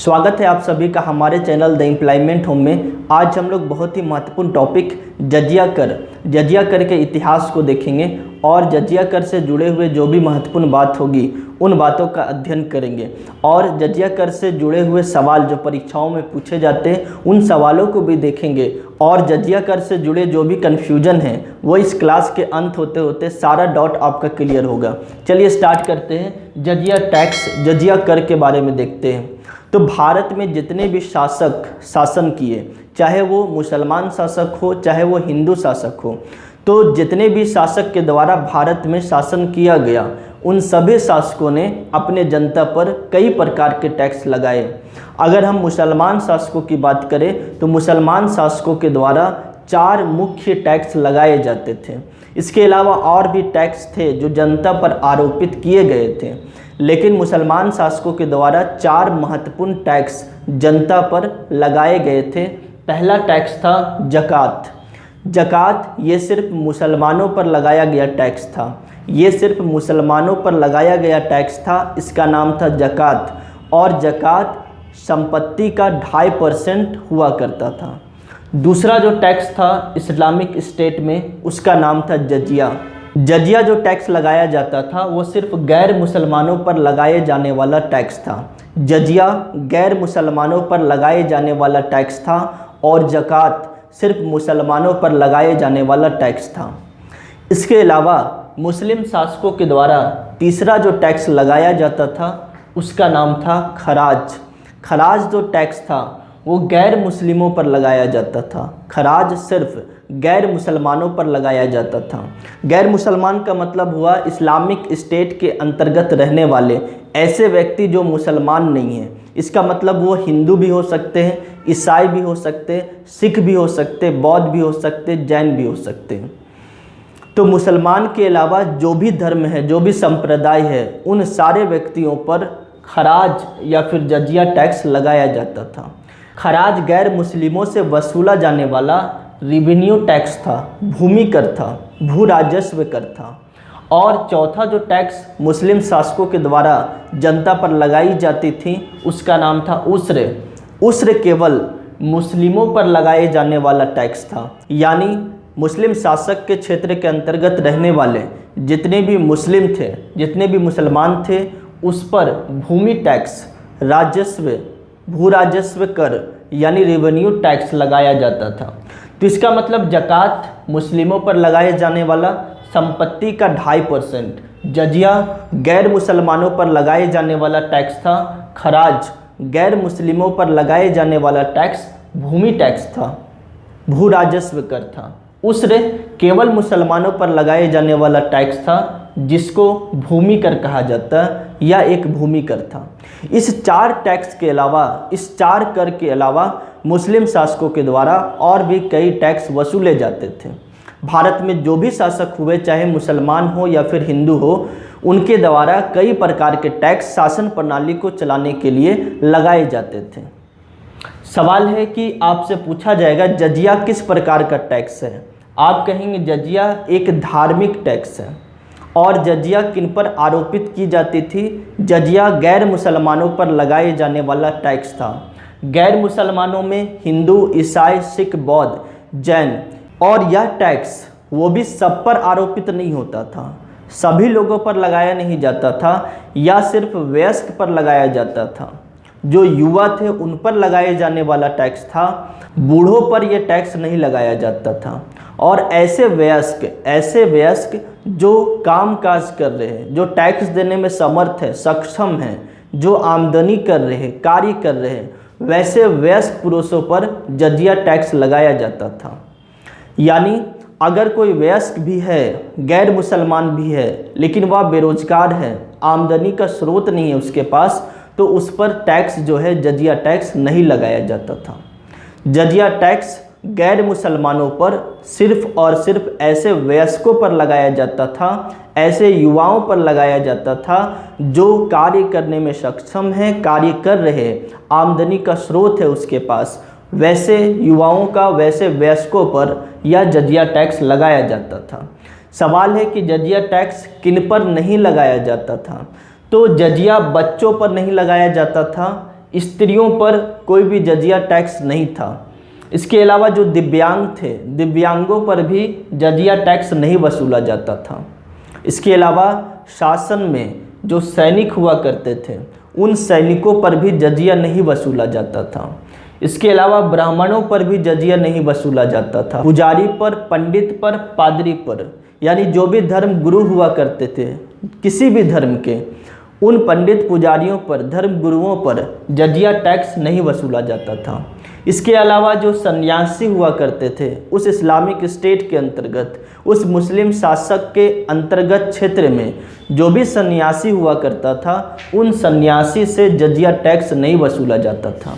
स्वागत है आप सभी का हमारे चैनल द एम्प्लॉयमेंट होम में। आज हम लोग बहुत ही महत्वपूर्ण टॉपिक जजिया कर के इतिहास को देखेंगे और जजिया कर से जुड़े हुए जो भी महत्वपूर्ण बात होगी उन बातों का अध्ययन करेंगे और जजिया कर से जुड़े हुए सवाल जो परीक्षाओं में पूछे जाते हैं उन सवालों को भी देखेंगे और जजिया कर से जुड़े जो भी कन्फ्यूजन है वो इस क्लास के अंत होते होते सारा डाउट आपका क्लियर होगा। चलिए स्टार्ट करते हैं। जजिया कर के बारे में देखते हैं। तो भारत में जितने भी शासक शासन किए, चाहे वो मुसलमान शासक हो चाहे वो हिंदू शासक हो, तो जितने भी शासक के द्वारा भारत में शासन किया गया उन सभी शासकों ने अपने जनता पर कई प्रकार के टैक्स लगाए। अगर हम मुसलमान शासकों की बात करें तो मुसलमान शासकों के द्वारा 4 मुख्य टैक्स लगाए जाते थे। इसके अलावा और भी टैक्स थे जो जनता पर आरोपित किए गए थे, लेकिन मुसलमान शासकों के द्वारा 4 महत्वपूर्ण टैक्स जनता पर लगाए गए थे। पहला टैक्स था जकात। ये सिर्फ मुसलमानों पर लगाया गया टैक्स था। इसका नाम था जकात और जकात संपत्ति का 2.5% हुआ करता था। दूसरा जो टैक्स था इस्लामिक स्टेट में, उसका नाम था जजिया जो टैक्स लगाया जाता था वो सिर्फ गैर मुसलमानों पर लगाए जाने वाला टैक्स था। जजिया गैर मुसलमानों पर लगाए जाने वाला टैक्स था और जकात सिर्फ मुसलमानों पर लगाए जाने वाला टैक्स था। इसके अलावा मुस्लिम शासकों के द्वारा तीसरा जो टैक्स लगाया जाता था उसका नाम था खराज जो टैक्स था वो गैर मुस्लिमों पर लगाया जाता था। खराज सिर्फ गैर मुसलमानों पर लगाया जाता था। गैर मुसलमान का मतलब हुआ इस्लामिक स्टेट के अंतर्गत रहने वाले ऐसे व्यक्ति जो मुसलमान नहीं हैं। इसका मतलब वो हिंदू भी हो सकते हैं, ईसाई भी हो सकते हैं, सिख भी हो सकते हैं, बौद्ध भी हो सकते हैं, जैन भी हो सकते हैं। तो मुसलमान के अलावा जो भी धर्म है, जो भी संप्रदाय है, उन सारे व्यक्तियों पर खराज या फिर जजिया टैक्स लगाया जाता था। खराज गैर मुस्लिमों से वसूला जाने वाला रेवेन्यू टैक्स था, भूमि कर था, भू राजस्व कर था। और चौथा जो टैक्स मुस्लिम शासकों के द्वारा जनता पर लगाई जाती थी उसका नाम था उस्र केवल मुस्लिमों पर लगाए जाने वाला टैक्स था। यानी मुस्लिम शासक के क्षेत्र के अंतर्गत रहने वाले जितने भी मुस्लिम थे, जितने भी मुसलमान थे, उस पर भूमि टैक्स, भू राजस्व कर यानी रेवेन्यू टैक्स लगाया जाता था। तो इसका मतलब जकात मुस्लिमों पर लगाए जाने वाला संपत्ति का 2.5%, जजिया गैर मुसलमानों पर लगाए जाने वाला टैक्स था, खराज गैर मुस्लिमों पर लगाए जाने वाला टैक्स भूमि टैक्स था, भू राजस्व कर था, उस्र केवल मुसलमानों पर लगाए जाने वाला टैक्स था जिसको भूमि कर कहा जाता है या एक भूमि कर था। इस 4 टैक्स के अलावा, इस 4 कर के अलावा मुस्लिम शासकों के द्वारा और भी कई टैक्स वसूले जाते थे। भारत में जो भी शासक हुए, चाहे मुसलमान हो या फिर हिंदू हो, उनके द्वारा कई प्रकार के टैक्स शासन प्रणाली को चलाने के लिए लगाए जाते थे। सवाल है कि आपसे पूछा जाएगा जजिया किस प्रकार का टैक्स है। आप कहेंगे जजिया एक धार्मिक टैक्स है। और जजिया किन पर आरोपित की जाती थी? जजिया गैर मुसलमानों पर लगाए जाने वाला टैक्स था। गैर मुसलमानों में हिंदू, ईसाई, सिख, बौद्ध, जैन। और यह टैक्स वो भी सब पर आरोपित नहीं होता था, सभी लोगों पर लगाया नहीं जाता था या सिर्फ वयस्क पर लगाया जाता था। जो युवा थे उन पर लगाए जाने वाला टैक्स था, बूढ़ों पर यह टैक्स नहीं लगाया जाता था। और ऐसे वयस्क जो काम काज कर रहे हैं, जो टैक्स देने में समर्थ है, सक्षम हैं, जो आमदनी कर रहे हैं, कार्य कर रहे हैं, वैसे वयस्क पुरुषों पर जजिया टैक्स लगाया जाता था। यानी अगर कोई वयस्क भी है, गैर मुसलमान भी है, लेकिन वह बेरोजगार है, आमदनी का स्रोत नहीं है उसके पास, तो उस पर टैक्स जो है जजिया टैक्स नहीं लगाया जाता था। जजिया टैक्स गैर मुसलमानों पर सिर्फ और सिर्फ ऐसे वयस्कों पर लगाया जाता था, ऐसे युवाओं पर लगाया जाता था जो कार्य करने में सक्षम हैं, कार्य कर रहे हैं, आमदनी का स्रोत है उसके पास, वैसे युवाओं का, वैसे वयस्कों पर यह जजिया टैक्स लगाया जाता था। सवाल है कि जजिया टैक्स किन पर नहीं लगाया जाता था? तो जजिया बच्चों पर नहीं लगाया जाता था, स्त्रियों पर कोई भी जजिया टैक्स नहीं था। इसके अलावा जो दिव्यांग थे, दिव्यांगों पर भी जजिया टैक्स नहीं वसूला जाता था। इसके अलावा शासन में जो सैनिक हुआ करते थे, उन सैनिकों पर भी जजिया नहीं वसूला जाता था। इसके अलावा ब्राह्मणों पर भी जजिया नहीं वसूला जाता था। पुजारी पर, पंडित पर, पादरी पर, यानी जो भी धर्म गुरु हुआ करते थे किसी भी धर्म के, उन पंडित पुजारियों पर, धर्म गुरुओं पर जजिया टैक्स नहीं वसूला जाता था। इसके अलावा जो सन्यासी हुआ करते थे, उस इस्लामिक स्टेट के अंतर्गत, उस मुस्लिम शासक के अंतर्गत क्षेत्र में जो भी सन्यासी हुआ करता था, उन सन्यासी से जजिया टैक्स नहीं वसूला जाता था।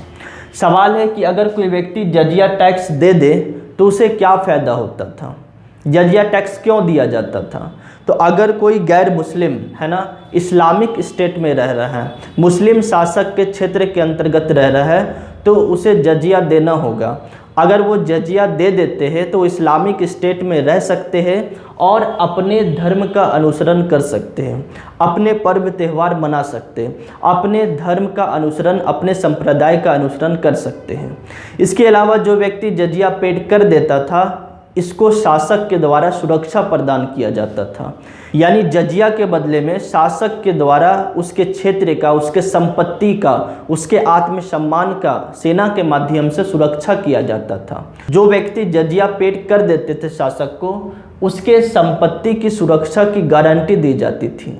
सवाल है कि अगर कोई व्यक्ति जजिया टैक्स दे दे तो उसे क्या फ़ायदा होता था, जजिया टैक्स क्यों दिया जाता था? तो अगर कोई गैर मुस्लिम है ना, इस्लामिक स्टेट में रह रहा है, मुस्लिम शासक के क्षेत्र के अंतर्गत रह रहा है, तो उसे जजिया देना होगा। अगर वो जजिया दे देते हैं तो इस्लामिक स्टेट में रह सकते हैं और अपने धर्म का अनुसरण कर सकते हैं, अपने पर्व त्यौहार मना सकते हैं, अपने धर्म का अनुसरण, अपने संप्रदाय का अनुसरण कर सकते हैं। इसके अलावा जो व्यक्ति जजिया पेड कर देता था, इसको शासक के द्वारा सुरक्षा प्रदान किया जाता था। यानी जजिया के बदले में शासक के द्वारा उसके क्षेत्र का, उसके संपत्ति का, उसके आत्मसम्मान का सेना के माध्यम से सुरक्षा किया जाता था। जो व्यक्ति जजिया पेड कर देते थे शासक को, उसके संपत्ति की सुरक्षा की गारंटी दी जाती थी।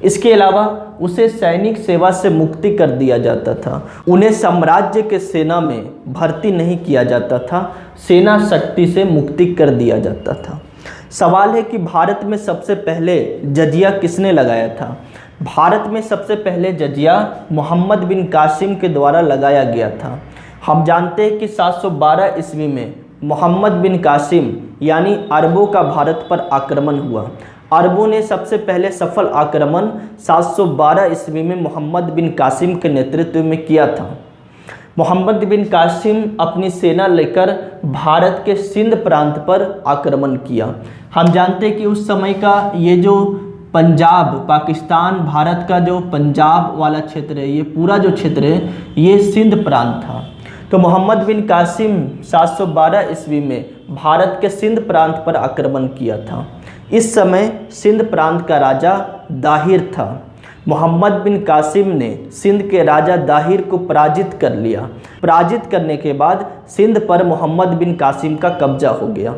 इसके अलावा उसे सैनिक सेवा से मुक्ति कर दिया जाता था। उन्हें साम्राज्य के सेना में भर्ती नहीं किया जाता था, सेना शक्ति से मुक्ति कर दिया जाता था। सवाल है कि भारत में सबसे पहले जजिया किसने लगाया था? भारत में सबसे पहले जजिया मोहम्मद बिन कासिम के द्वारा लगाया गया था। हम जानते हैं कि 712 ईस्वी में मोहम्मद बिन कासिम यानी अरबों का भारत पर आक्रमण हुआ। अरबों ने सबसे पहले सफल आक्रमण 712 ईस्वी में मोहम्मद बिन कासिम के नेतृत्व में किया था। मोहम्मद बिन कासिम अपनी सेना लेकर भारत के सिंध प्रांत पर आक्रमण किया। हम जानते हैं कि उस समय का ये जो पंजाब, पाकिस्तान, भारत का जो पंजाब वाला क्षेत्र है, ये पूरा जो क्षेत्र है, ये सिंध प्रांत था। तो मोहम्मद बिन कासिम 712 ईस्वी में भारत के सिंध प्रांत पर आक्रमण किया था। इस समय सिंध प्रांत का राजा दाहिर था। मोहम्मद बिन कासिम ने सिंध के राजा दाहिर को पराजित कर लिया। पराजित करने के बाद सिंध पर मोहम्मद बिन कासिम का कब्जा हो गया।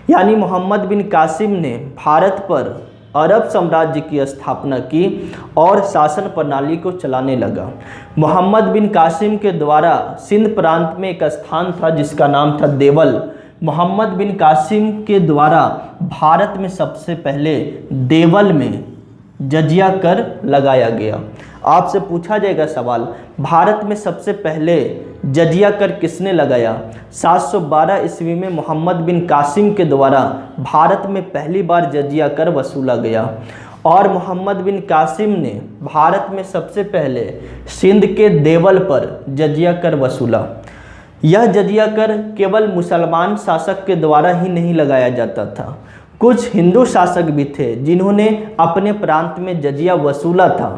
यानी मोहम्मद बिन कासिम ने भारत पर अरब साम्राज्य की स्थापना की और शासन प्रणाली को चलाने लगा। मोहम्मद बिन कासिम के द्वारा सिंध प्रांत में एक स्थान था जिसका नाम था देवल। मोहम्मद बिन कासिम के द्वारा भारत में सबसे पहले देवल में जजिया कर लगाया गया। आपसे पूछा जाएगा सवाल, भारत में सबसे पहले जजिया कर किसने लगाया? 712 ईस्वी में मोहम्मद बिन कासिम के द्वारा भारत में पहली बार जजिया कर वसूला गया और मोहम्मद बिन कासिम ने भारत में सबसे पहले सिंध के देवल पर जजिया कर वसूला। यह जजिया कर केवल मुसलमान शासक के द्वारा ही नहीं लगाया जाता था, कुछ हिंदू शासक भी थे जिन्होंने अपने प्रांत में जजिया वसूला था।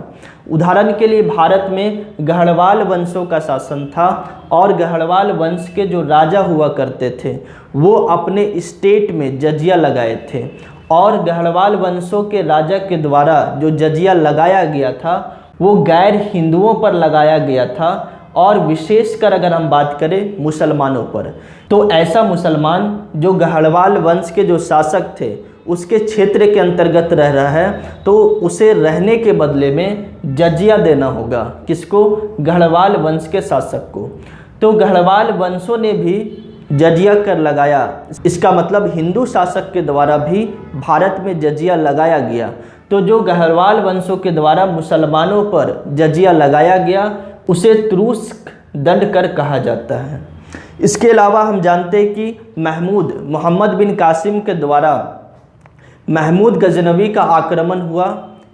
उदाहरण के लिए भारत में गढ़वाल वंशों का शासन था और गढ़वाल वंश के जो राजा हुआ करते थे वो अपने स्टेट में जजिया लगाए थे और गढ़वाल वंशों के राजा के द्वारा जो जजिया लगाया गया था वो गैर हिंदुओं पर लगाया गया था और विशेषकर अगर हम बात करें मुसलमानों पर, तो ऐसा मुसलमान जो गढ़वाल वंश के जो शासक थे उसके क्षेत्र के अंतर्गत रह रहा है तो उसे रहने के बदले में जजिया देना होगा। किसको? गढ़वाल वंश के शासक को। तो गढ़वाल वंशों ने भी जजिया कर लगाया। इसका मतलब हिंदू शासक के द्वारा भी भारत में जजिया लगाया गया। तो जो गढ़वाल वंशों के द्वारा मुसलमानों पर जजिया लगाया गया उसे तुरुस्क दंड कर कहा जाता है। इसके अलावा हम जानते हैं कि मोहम्मद बिन कासिम के द्वारा महमूद गजनवी का आक्रमण हुआ।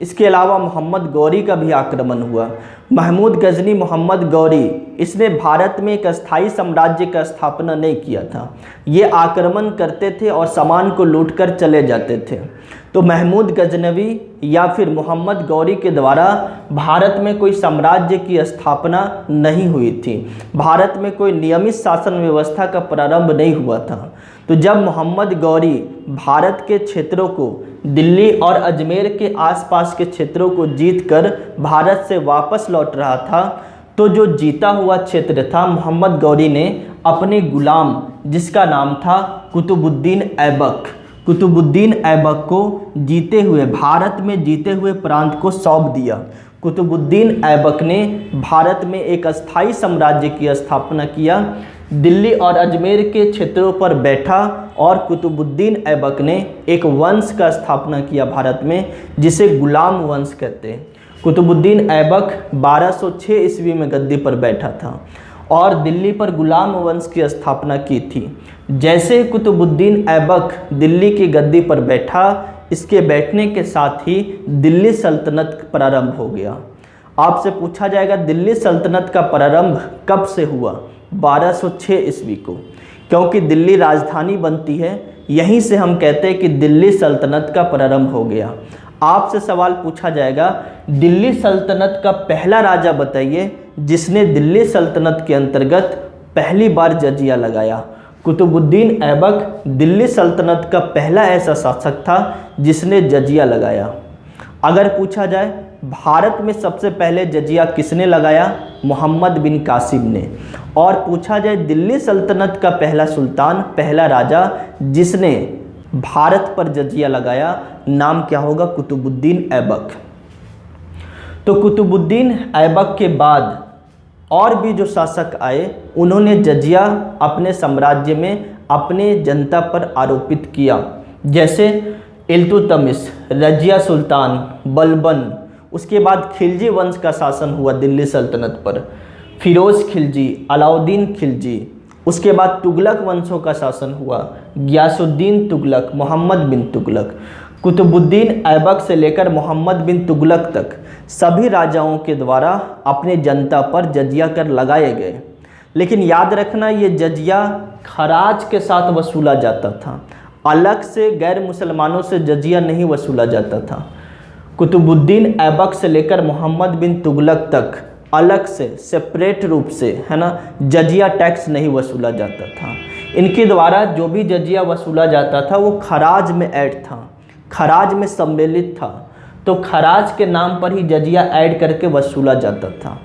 इसके अलावा मोहम्मद गौरी का भी आक्रमण हुआ। महमूद गजनी मोहम्मद गौरी, इसने भारत में एक अस्थायी साम्राज्य का स्थापना नहीं किया था। ये आक्रमण करते थे और सामान को लूटकर चले जाते थे। तो महमूद गजनवी या फिर मोहम्मद गौरी के द्वारा भारत में कोई साम्राज्य की स्थापना नहीं हुई थी। भारत में कोई नियमित शासन व्यवस्था का प्रारंभ नहीं हुआ था। तो जब मोहम्मद गौरी भारत के क्षेत्रों को, दिल्ली और अजमेर के आसपास के क्षेत्रों को जीतकर भारत से वापस लौट रहा था, तो जो जीता हुआ क्षेत्र था, मोहम्मद गौरी ने अपने गुलाम, जिसका नाम था कुतुबुद्दीन ऐबक, कुतुबुद्दीन ऐबक को जीते हुए, भारत में जीते हुए प्रांत को सौंप दिया। कुतुबुद्दीन ऐबक ने भारत में एक अस्थायी साम्राज्य की स्थापना किया, दिल्ली और अजमेर के क्षेत्रों पर बैठा और कुतुबुद्दीन ऐबक ने एक वंश का स्थापना किया भारत में, जिसे गुलाम वंश कहते हैं। कुतुबुद्दीन ऐबक 1206 ईस्वी में गद्दी पर बैठा था और दिल्ली पर गुलाम वंश की स्थापना की थी। जैसे कुतुबुद्दीन ऐबक दिल्ली की गद्दी पर बैठा, इसके बैठने के साथ ही दिल्ली सल्तनत प्रारंभ हो गया। आपसे पूछा जाएगा दिल्ली सल्तनत का प्रारंभ कब से हुआ? 1206 ईस्वी को, क्योंकि दिल्ली राजधानी बनती है, यहीं से हम कहते हैं कि दिल्ली सल्तनत का प्रारंभ हो गया। आपसे सवाल पूछा जाएगा दिल्ली सल्तनत का पहला राजा बताइए जिसने दिल्ली सल्तनत के अंतर्गत पहली बार जजिया लगाया। कुतुबुद्दीन ऐबक दिल्ली सल्तनत का पहला ऐसा शासक था जिसने जजिया लगाया। अगर पूछा जाए भारत में सबसे पहले जजिया किसने लगाया? मोहम्मद बिन कासिम ने। और पूछा जाए दिल्ली सल्तनत का पहला सुल्तान, पहला राजा जिसने भारत पर जजिया लगाया, नाम क्या होगा? कुतुबुद्दीन ऐबक। तो कुतुबुद्दीन ऐबक के बाद और भी जो शासक आए, उन्होंने जजिया अपने साम्राज्य में अपने जनता पर आरोपित किया। जैसे इल्तुतमिश, रजिया सुल्तान, बलबन, उसके बाद खिलजी वंश का शासन हुआ दिल्ली सल्तनत पर, फिरोज खिलजी, अलाउद्दीन खिलजी। उसके बाद तुगलक वंशों का शासन हुआ, गियासुद्दीन तुगलक, मोहम्मद बिन तुगलक। कुतुबुद्दीन ऐबक से लेकर मोहम्मद बिन तुगलक तक सभी राजाओं के द्वारा अपने जनता पर जजिया कर लगाए गए। लेकिन याद रखना, ये जजिया खराज के साथ वसूला जाता था, अलग से गैर मुसलमानों से जजिया नहीं वसूला जाता था। कुतुबुद्दीन ऐबक से लेकर मोहम्मद बिन तुगलक तक अलग से सेपरेट रूप से, है ना, जजिया टैक्स नहीं वसूला जाता था। इनके द्वारा जो भी जजिया वसूला जाता था वो खराज में ऐड था, खराज में सम्मिलित था। तो खराज के नाम पर ही जजिया ऐड करके वसूला जाता था।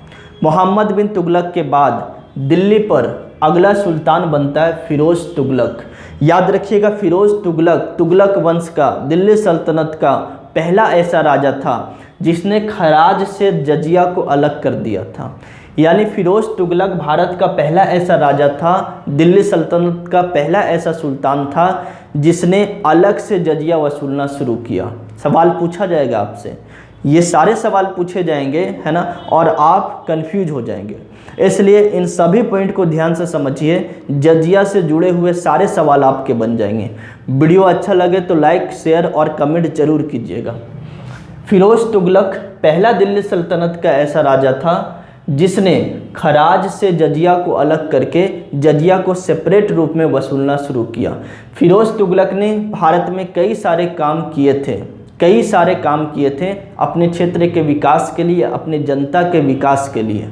मोहम्मद बिन तुगलक के बाद दिल्ली पर अगला सुल्तान बनता है फिरोज तुगलक। याद रखिएगा, फिरोज तुगलक, तुगलक वंश का, दिल्ली सल्तनत का पहला ऐसा राजा था जिसने खराज से जजिया को अलग कर दिया था। यानी फिरोज तुगलक भारत का पहला ऐसा राजा था, दिल्ली सल्तनत का पहला ऐसा सुल्तान था जिसने अलग से जजिया वसूलना शुरू किया। सवाल पूछा जाएगा आपसे, ये सारे सवाल पूछे जाएंगे, है ना, और आप कंफ्यूज हो जाएंगे। इसलिए इन सभी पॉइंट को ध्यान से समझिए, जजिया से जुड़े हुए सारे सवाल आपके बन जाएंगे। वीडियो अच्छा लगे तो लाइक, शेयर और कमेंट जरूर कीजिएगा। फिरोज तुगलक पहला दिल्ली सल्तनत का ऐसा राजा था जिसने खराज से जजिया को अलग करके जजिया को सेपरेट रूप में वसूलना शुरू किया। फिरोज तुगलक ने भारत में कई सारे काम किए थे अपने क्षेत्र के विकास के लिए, अपने जनता के विकास के लिए।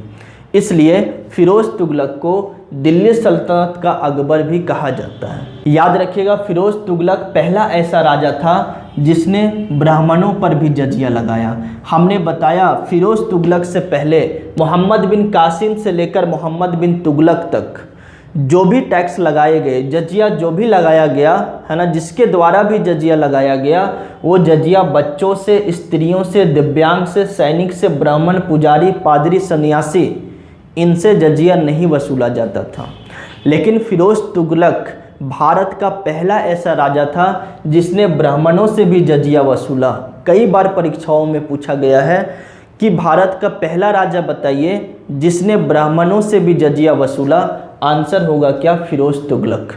इसलिए फिरोज तुगलक को दिल्ली सल्तनत का अकबर भी कहा जाता है। याद रखिएगा, फिरोज तुगलक पहला ऐसा राजा था जिसने ब्राह्मणों पर भी जजिया लगाया। हमने बताया फिरोज तुगलक से पहले मोहम्मद बिन कासिम से लेकर मोहम्मद बिन तुगलक तक जो भी टैक्स लगाए गए, जजिया जो भी लगाया गया, है ना, जिसके द्वारा भी जजिया लगाया गया, वो जजिया बच्चों से, स्त्रियों से, दिव्यांग से, सैनिक से, ब्राह्मण, पुजारी, पादरी, सन्यासी, इनसे जजिया नहीं वसूला जाता था। लेकिन फिरोज तुगलक भारत का पहला ऐसा राजा था जिसने ब्राह्मणों से भी जजिया वसूला। कई बार परीक्षाओं में पूछा गया है कि भारत का पहला राजा बताइए जिसने ब्राह्मणों से भी जजिया वसूला। आंसर होगा क्या? फिरोज तुगलक।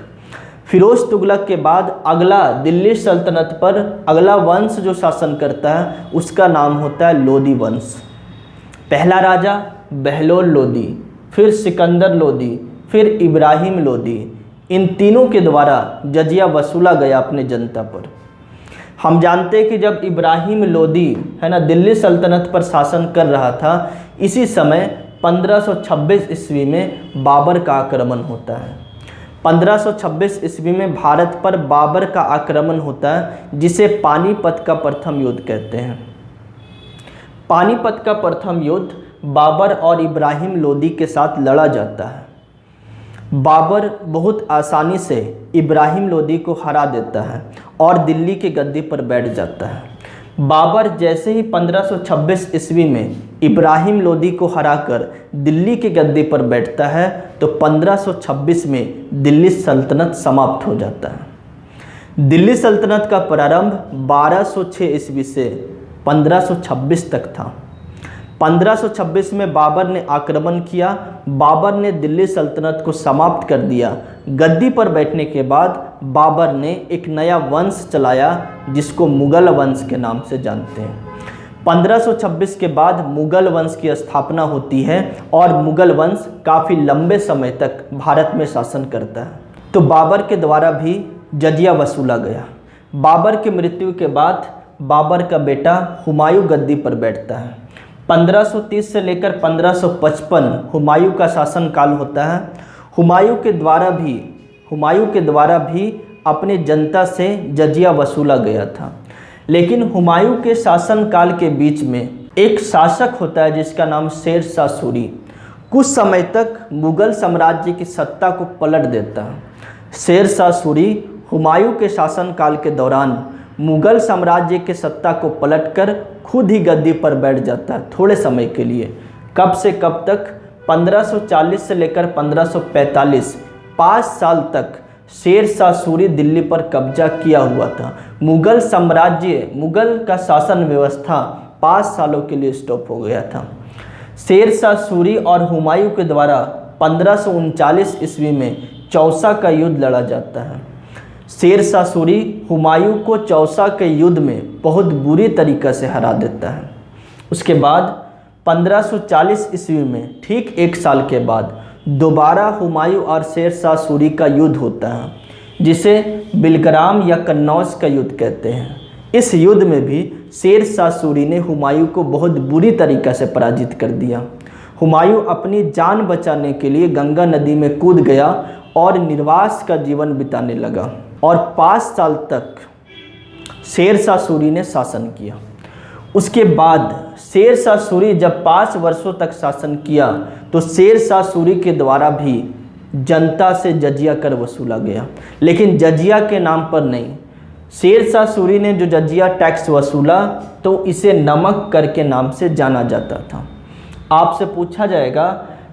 फिरोज तुगलक के बाद अगला दिल्ली सल्तनत पर अगला वंश जो शासन करता है उसका नाम होता है लोदी वंश। पहला राजा बहलोल लोदी, फिर सिकंदर लोदी, फिर इब्राहिम लोदी, इन तीनों के द्वारा जजिया वसूला गया अपने जनता पर। हम जानते हैं कि जब इब्राहिम लोदी है ना दिल्ली सल्तनत पर शासन कर रहा था, इसी समय 1526 ईस्वी में बाबर का आक्रमण होता है। 1526 ईस्वी में भारत पर बाबर का आक्रमण होता है, जिसे पानीपत का प्रथम युद्ध कहते हैं। पानीपत का प्रथम युद्ध बाबर और इब्राहिम लोदी के साथ लड़ा जाता है। बाबर बहुत आसानी से इब्राहिम लोदी को हरा देता है और दिल्ली के गद्दी पर बैठ जाता है। बाबर जैसे ही 1526 ईस्वी में इब्राहिम लोदी को हराकर दिल्ली के गद्दी पर बैठता है तो 1526 में दिल्ली सल्तनत समाप्त हो जाता है। दिल्ली सल्तनत का प्रारंभ 1206 ईस्वी से 1526 तक था। 1526 में बाबर ने आक्रमण किया। बाबर ने दिल्ली सल्तनत को समाप्त कर दिया। गद्दी पर बैठने के बाद बाबर ने एक नया वंश चलाया जिसको मुगल वंश के नाम से जानते हैं। 1526 के बाद मुगल वंश की स्थापना होती है और मुगल वंश काफ़ी लंबे समय तक भारत में शासन करता है। तो बाबर के द्वारा भी जजिया वसूला गया। बाबर की मृत्यु के बाद बाबर का बेटा हुमायूं गद्दी पर बैठता है। 1530 से लेकर 1555 हुमायूं का शासनकाल होता है। हुमायूं के द्वारा भी अपने जनता से जजिया वसूला गया था। लेकिन हुमायूं के शासनकाल के बीच में एक शासक होता है जिसका नाम शेर शाह सूरी। कुछ समय तक मुगल साम्राज्य की सत्ता को पलट देता है। शेर शाह सूरी हुमायूं के शासनकाल के दौरान मुगल साम्राज्य के सत्ता को पलटकर खुद ही गद्दी पर बैठ जाता है थोड़े समय के लिए। कब से कब तक? 1540 से लेकर 1545, 5 साल तक शेर शाह सूरी दिल्ली पर कब्जा किया हुआ था। मुगल का शासन व्यवस्था 5 सालों के लिए स्टॉप हो गया था। शेर शाह सूरी और हुमायूं के द्वारा 1539 ईस्वी में चौसा का युद्ध लड़ा जाता है। शेर शाह सूरी हुमायूं को चौसा के युद्ध में बहुत बुरी तरीक़ा से हरा देता है। उसके बाद 1540 ईस्वी में ठीक 1 साल के बाद दोबारा हुमायूं और शेर शाह सूरी का युद्ध होता है, जिसे बिलग्राम या कन्नौज का युद्ध कहते हैं। इस युद्ध में भी शेर शाह सूरी ने हुमायूं को बहुत बुरी तरीक़ा से पराजित कर दिया। हुमायूं अपनी जान बचाने के लिए गंगा नदी में कूद गया और निर्वास का जीवन बिताने लगा और 5 साल तक शेर शाह सूरी ने शासन किया। उसके बाद शेर शाह सूरी जब 5 वर्षों तक शासन किया तो शेर शाह सूरी के द्वारा भी जनता से जजिया कर वसूला गया, लेकिन जजिया के नाम पर नहीं। शेर शाह सूरी ने जो जजिया टैक्स वसूला तो इसे नमक कर के नाम से जाना जाता था। आपसे पूछा जाएगा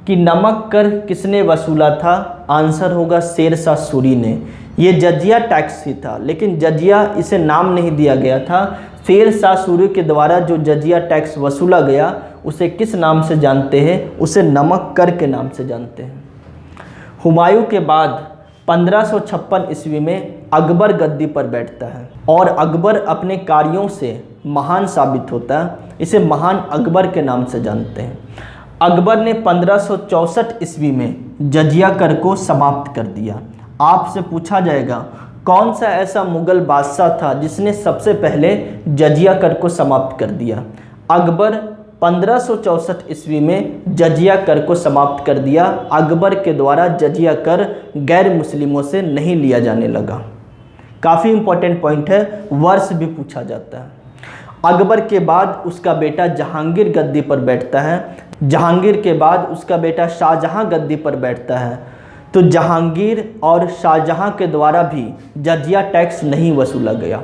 कि नमक कर किसने वसूला था? आंसर होगा शेर शाह सूरी ने। ये जजिया टैक्स ही था, लेकिन जजिया इसे नाम नहीं दिया गया था। शेर शाह सूरी के द्वारा जो जजिया टैक्स वसूला गया उसे किस नाम से जानते हैं? उसे नमक कर के नाम से जानते हैं। हुमायूं के बाद 1556 ईस्वी में अकबर गद्दी पर बैठता है और अकबर अपने कार्यों से महान साबित होता है। इसे महान अकबर के नाम से जानते हैं। अकबर ने 1564 ईस्वी में जजिया कर को समाप्त कर दिया। आपसे पूछा जाएगा कौन सा ऐसा मुगल बादशाह था जिसने सबसे पहले जजिया कर को समाप्त कर दिया? अकबर 1564 ईस्वी में जजिया कर को समाप्त कर दिया। अकबर के द्वारा जजिया कर गैर मुस्लिमों से नहीं लिया जाने लगा। काफ़ी इंपॉर्टेंट पॉइंट है, वर्ष भी पूछा जाता है। अकबर के बाद उसका बेटा जहांगीर गद्दी पर बैठता है। जहांगीर के बाद उसका बेटा शाहजहां गद्दी पर बैठता है। तो जहांगीर और शाहजहां के द्वारा भी जजिया टैक्स नहीं वसूला गया।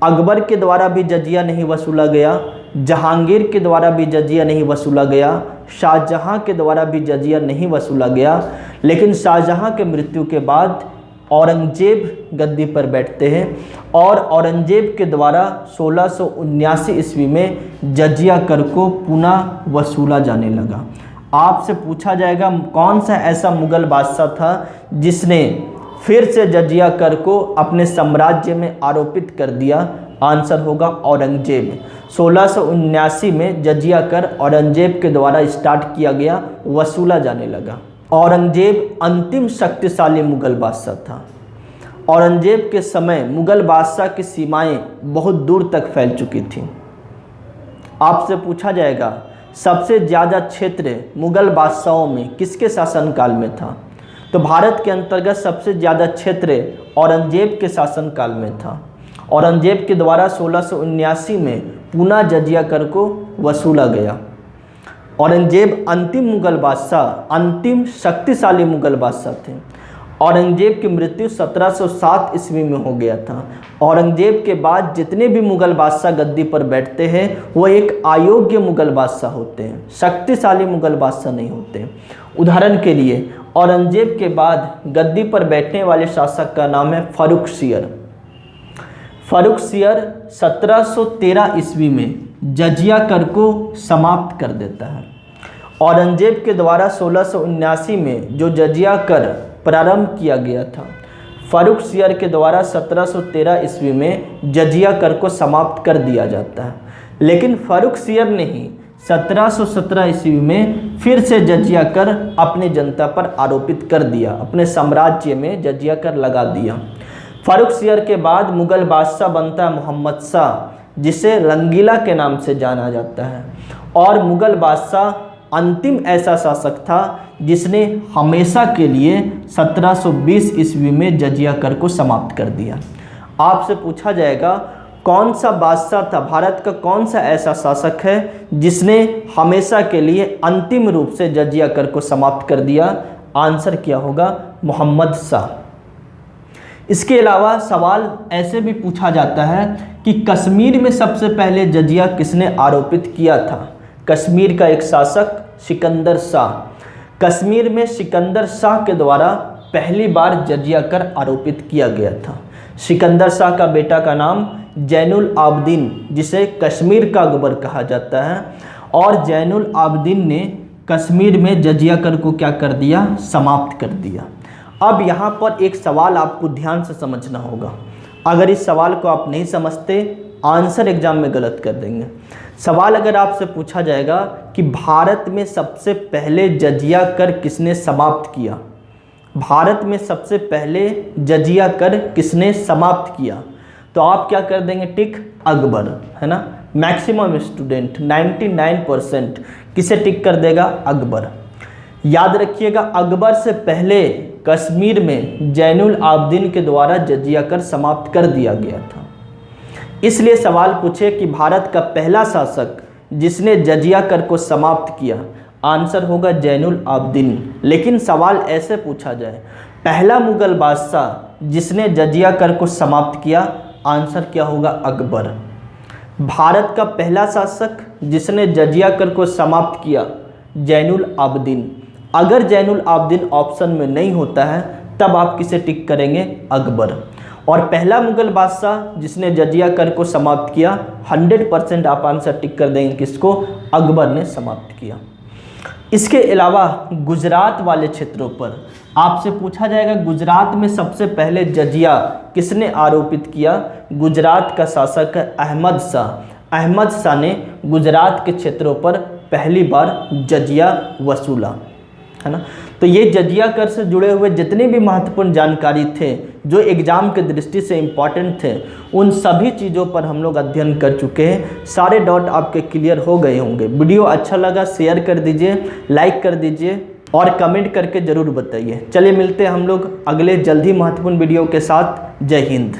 अकबर के द्वारा भी जजिया नहीं वसूला गया, जहांगीर के द्वारा भी जजिया नहीं वसूला गया, शाहजहां के द्वारा भी जजिया नहीं वसूला गया। लेकिन शाहजहां के मृत्यु के बाद औरंगजेब गद्दी पर बैठते हैं और औरंगजेब के द्वारा 1679 ईस्वी में जजिया कर को पुनः वसूला जाने लगा। आपसे पूछा जाएगा कौन सा ऐसा मुगल बादशाह था जिसने फिर से जजिया कर को अपने साम्राज्य में आरोपित कर दिया? आंसर होगा औरंगजेब। 1679 में जजिया कर औरंगजेब के द्वारा स्टार्ट किया गया, वसूला जाने लगा। औरंगजेब अंतिम शक्तिशाली मुगल बादशाह था। औरंगजेब के समय मुगल बादशाह की सीमाएं बहुत दूर तक फैल चुकी थीं। आपसे पूछा जाएगा सबसे ज़्यादा क्षेत्र मुगल बादशाहों में किसके शासनकाल में था? तो भारत के अंतर्गत सबसे ज़्यादा क्षेत्र औरंगजेब के शासनकाल में था। औरंगजेब के द्वारा 1679 में पुनः जजिया कर को वसूला गया। औरंगजेब अंतिम मुगल बादशाह, अंतिम शक्तिशाली मुगल बादशाह थे। औरंगजेब की मृत्यु 1707 ईस्वी में हो गया था। औरंगजेब के बाद जितने भी मुगल बादशाह गद्दी पर बैठते हैं वो एक अयोग्य मुगल बादशाह होते हैं, शक्तिशाली मुगल बादशाह नहीं होते। उदाहरण के लिए औरंगजेब के बाद गद्दी पर बैठने वाले शासक का नाम है फर्रुखसियर। फर्रुखसियर 1713 ईस्वी में जजिया कर को समाप्त कर देता है। औरंगजेब के द्वारा 1679 में जो जजिया कर प्रारंभ किया गया था, फर्रुखसियर के द्वारा 1713 ईस्वी में जजिया कर को समाप्त कर दिया जाता है। लेकिन फर्रुखसियर ने ही 1717 ईस्वी में फिर से जजिया कर अपने जनता पर आरोपित कर दिया, अपने साम्राज्य में जजिया कर लगा दिया। फर्रुखसियर के बाद मुगल बादशाह बनता है मोहम्मद शाह, जिसे रंगीला के नाम से जाना जाता है। और मुगल बादशाह अंतिम ऐसा शासक था जिसने हमेशा के लिए 1720 ईस्वी में जजिया कर को समाप्त कर दिया। आपसे पूछा जाएगा कौन सा बादशाह था, भारत का कौन सा ऐसा शासक है जिसने हमेशा के लिए अंतिम रूप से जजिया कर को समाप्त कर दिया? आंसर क्या होगा? मोहम्मद शाह। इसके अलावा सवाल ऐसे भी पूछा जाता है कि कश्मीर में सबसे पहले जजिया किसने आरोपित किया था? कश्मीर का एक शासक सिकंदर शाह। कश्मीर में सिकंदर शाह के द्वारा पहली बार जजिया कर आरोपित किया गया था। सिकंदर शाह का बेटा का नाम जैनुल आबदीन, जिसे कश्मीर का अकबर कहा जाता है। और जैनुल आबदीन ने कश्मीर में जजिया कर को क्या कर दिया? समाप्त कर दिया। अब यहाँ पर एक सवाल आपको ध्यान से समझना होगा। अगर इस सवाल को आप नहीं समझते, आंसर एग्जाम में गलत कर देंगे। सवाल अगर आपसे पूछा जाएगा कि भारत में सबसे पहले जजिया कर किसने समाप्त किया, भारत में सबसे पहले जजिया कर किसने समाप्त किया, तो आप क्या कर देंगे? टिक अकबर, है ना। मैक्सिमम स्टूडेंट 99% किसे टिक कर देगा? अकबर। याद रखिएगा अकबर से पहले कश्मीर में जैनुल आबदीन के द्वारा जजिया कर समाप्त कर दिया गया था। इसलिए सवाल पूछे कि भारत का पहला शासक जिसने जजिया कर को समाप्त किया, आंसर होगा जैनुल आबदीन। लेकिन सवाल ऐसे पूछा जाए पहला मुगल बादशाह जिसने जजिया कर को समाप्त किया, आंसर क्या होगा? अकबर। भारत का पहला शासक जिसने जजिया कर को समाप्त किया, जैनुल आबदीन। अगर जैनुल आबदीन ऑप्शन में नहीं होता है तब आप किसे टिक करेंगे? अकबर। और पहला मुगल बादशाह जिसने जजिया कर को समाप्त किया, 100% आप आंसर टिक कर देंगे किसको? अकबर ने समाप्त किया। इसके अलावा गुजरात वाले क्षेत्रों पर आपसे पूछा जाएगा गुजरात में सबसे पहले जजिया किसने आरोपित किया? गुजरात का शासक है अहमद शाह। अहमद शाह ने गुजरात के क्षेत्रों पर पहली बार जजिया वसूला, है ना। तो ये जजिया कर से जुड़े हुए जितने भी महत्वपूर्ण जानकारी थे जो एग्जाम के दृष्टि से इम्पॉर्टेंट थे, उन सभी चीज़ों पर हम लोग अध्ययन कर चुके हैं। सारे डाउट आपके क्लियर हो गए होंगे। वीडियो अच्छा लगा शेयर कर दीजिए, लाइक कर दीजिए और कमेंट करके ज़रूर बताइए। चलिए मिलते हैं हम लोग अगले जल्द ही महत्वपूर्ण वीडियो के साथ। जय हिंद।